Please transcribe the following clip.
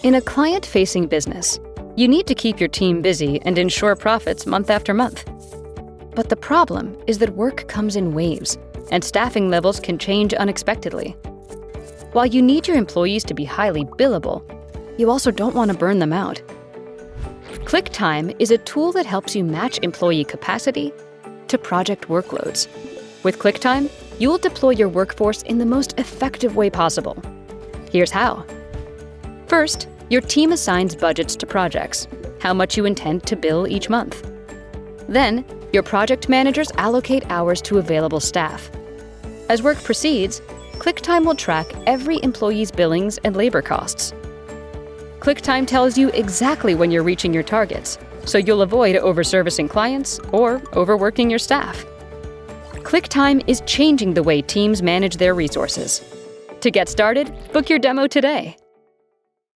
In a client-facing business, you need to keep your team busy and ensure profits month after month. But the problem is that work comes in waves, and staffing levels can change unexpectedly. While you need your employees to be highly billable, you also don't want to burn them out. ClickTime is a tool that helps you match employee capacity to project workloads. With ClickTime, you'll deploy your workforce in the most effective way possible. Here's how. First, your team assigns budgets to projects, how much you intend to bill each month. Then, your project managers allocate hours to available staff. As work proceeds, ClickTime will track every employee's billings and labor costs. ClickTime tells you exactly when you're reaching your targets, so you'll avoid overservicing clients or overworking your staff. ClickTime is changing the way teams manage their resources. To get started, book your demo today.